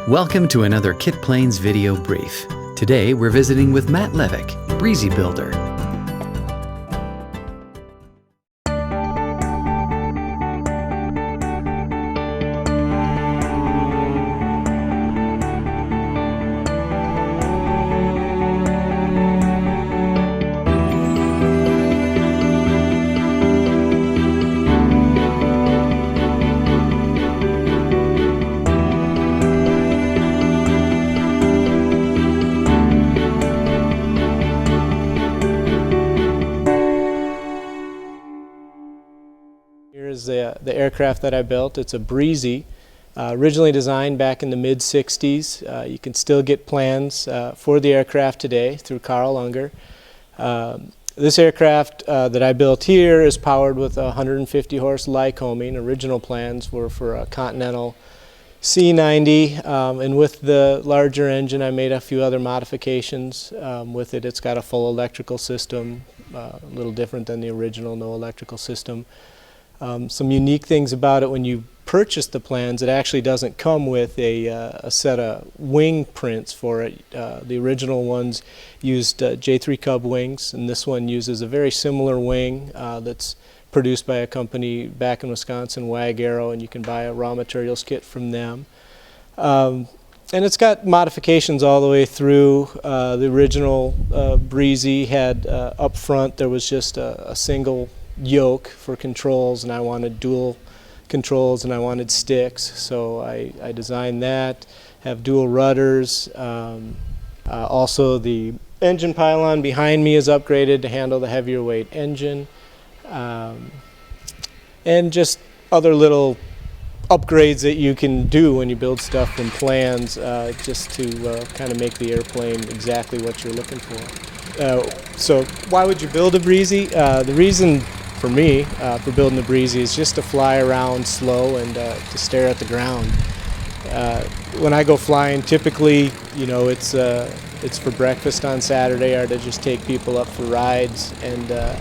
Welcome to another Kitplanes video brief. Today we're visiting with Matt Hlavac, Breezy builder. Here's the aircraft that I built. It's a Breezy, originally designed back in the mid-60s. You can still get plans for the aircraft today through Carl Unger. This aircraft that I built here is powered with a 150 horse Lycoming. Original plans were for a Continental C90, and with the larger engine I made a few other modifications with it. It's got a full electrical system, a little different than the original, no electrical system. Some unique things about it: when you purchase the plans, it actually doesn't come with a set of wing prints for it. The original ones used J3 Cub wings, and this one uses a very similar wing that's produced by a company back in Wisconsin, Wag Arrow, and you can buy a raw materials kit from them. And it's got modifications all the way through. The original Breezy had up front there was just a single yoke for controls, and I wanted dual controls and I wanted sticks, so I designed that. Have dual rudders. Also the engine pylon behind me is upgraded to handle the heavier weight engine, and just other little upgrades that you can do when you build stuff from plans, just to kind of make the airplane exactly what you're looking for. So why would you build a Breezy? The reason for me, for building the Breezy, is just to fly around slow and to stare at the ground. When I go flying, typically, you know, it's for breakfast on Saturday or to just take people up for rides, and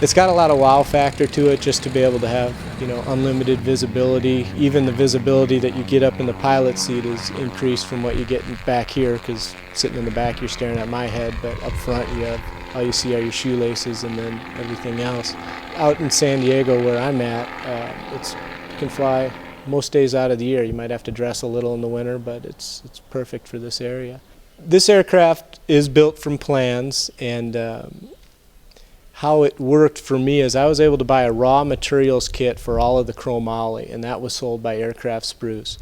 it's got a lot of wow factor to it, just to be able to have, you know, unlimited visibility. Even the visibility that you get up in the pilot seat is increased from what you get back here, because sitting in the back you're staring at my head, but up front you have, all you see are your shoelaces and then everything else. Out in San Diego, where I'm at, you can fly most days out of the year. You might have to dress a little in the winter, but it's perfect for this area. This aircraft is built from plans, and how it worked for me is I was able to buy a raw materials kit for all of the chromoly, and that was sold by Aircraft Spruce.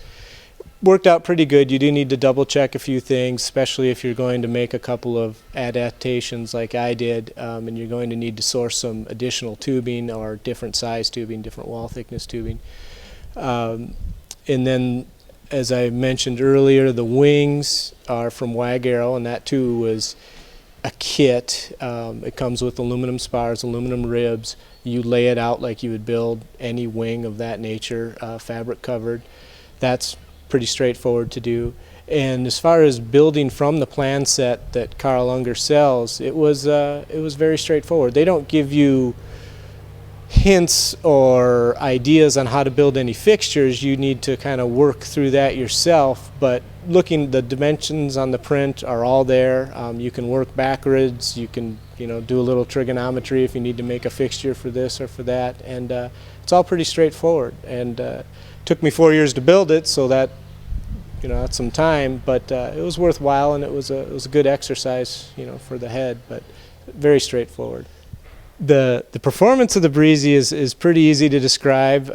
Worked out pretty good. You do need to double check a few things, especially if you're going to make a couple of adaptations like I did, and you're going to need to source some additional tubing or different size tubing, different wall thickness tubing. And then, as I mentioned earlier, the wings are from Wag Arrow, and that too was a kit. It comes with aluminum spars, aluminum ribs. You lay it out like you would build any wing of that nature, fabric covered. That's pretty straightforward to do. And as far as building from the plan set that Carl Unger sells, it was very straightforward. They don't give you hints or ideas on how to build any fixtures. You need to kind of work through that yourself, but the dimensions on the print are all there. You can work backwards. You can, you know, do a little trigonometry if you need to make a fixture for this or for that, and it's all pretty straightforward. And took me 4 years to build it, so that, you know, that's some time, but it was worthwhile, and it was a good exercise, you know, for the head, but very straightforward. The performance of the Breezy is pretty easy to describe.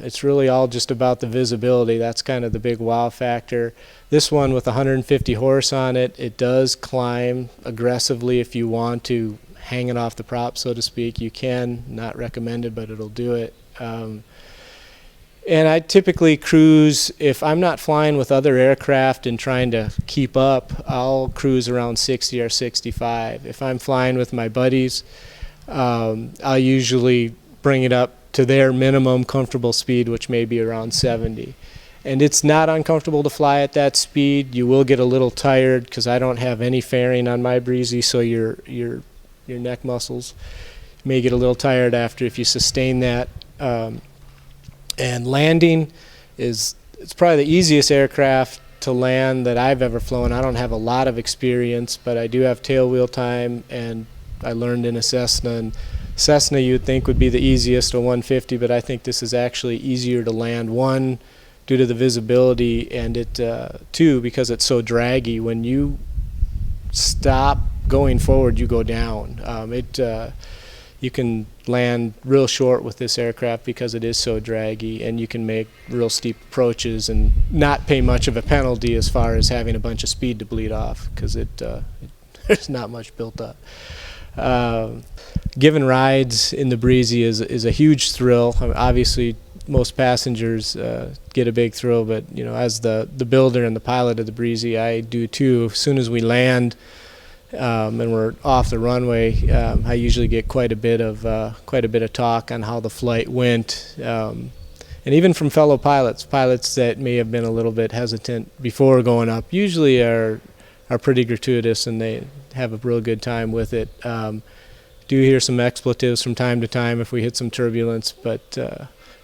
It's really all just about the visibility. That's kind of the big wow factor. This one with 150 horse on it, it does climb aggressively if you want to hang it off the prop, so to speak. You can, not recommended, but it'll do it. And I typically cruise, if I'm not flying with other aircraft and trying to keep up, I'll cruise around 60 or 65. If I'm flying with my buddies, I'll usually bring it up to their minimum comfortable speed, which may be around 70. And it's not uncomfortable to fly at that speed. You will get a little tired because I don't have any fairing on my Breezy, so your neck muscles may get a little tired after if you sustain that. And landing it's probably the easiest aircraft to land that I've ever flown. I don't have a lot of experience, but I do have tailwheel time, and I learned in a Cessna. And Cessna you'd think would be the easiest, a 150, but I think this is actually easier to land. One, due to the visibility, and two, because it's so draggy. When you stop going forward, you go down. You can land real short with this aircraft because it is so draggy, and you can make real steep approaches and not pay much of a penalty as far as having a bunch of speed to bleed off, because there's not much built up. Giving rides in the Breezy is a huge thrill. I mean, obviously, most passengers get a big thrill, but as the builder and the pilot of the Breezy, I do too. As soon as we land and we're off the runway, I usually get quite a bit of talk on how the flight went, and even from fellow pilots that may have been a little bit hesitant before going up. Usually are pretty gratuitous, and they have a real good time with it. Do hear some expletives from time to time if we hit some turbulence, but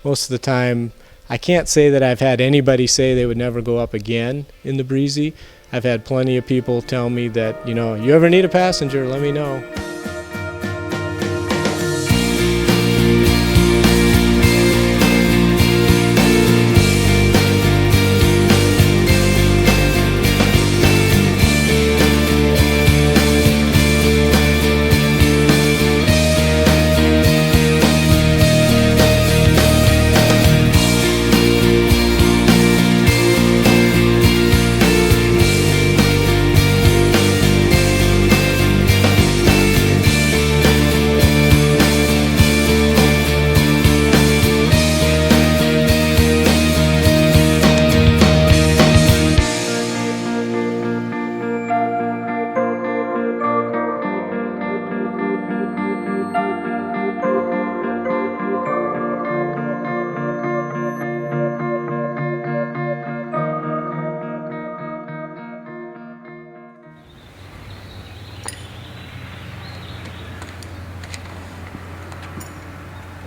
most of the time, I can't say that I've had anybody say they would never go up again in the Breezy. I've had plenty of people tell me that, you ever need a passenger, let me know.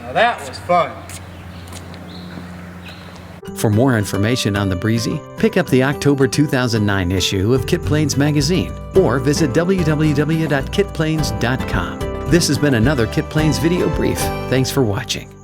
Now that was fun. For more information on the Breezy, pick up the October 2009 issue of Kitplanes magazine or visit www.kitplanes.com. This has been another Kitplanes video brief. Thanks for watching.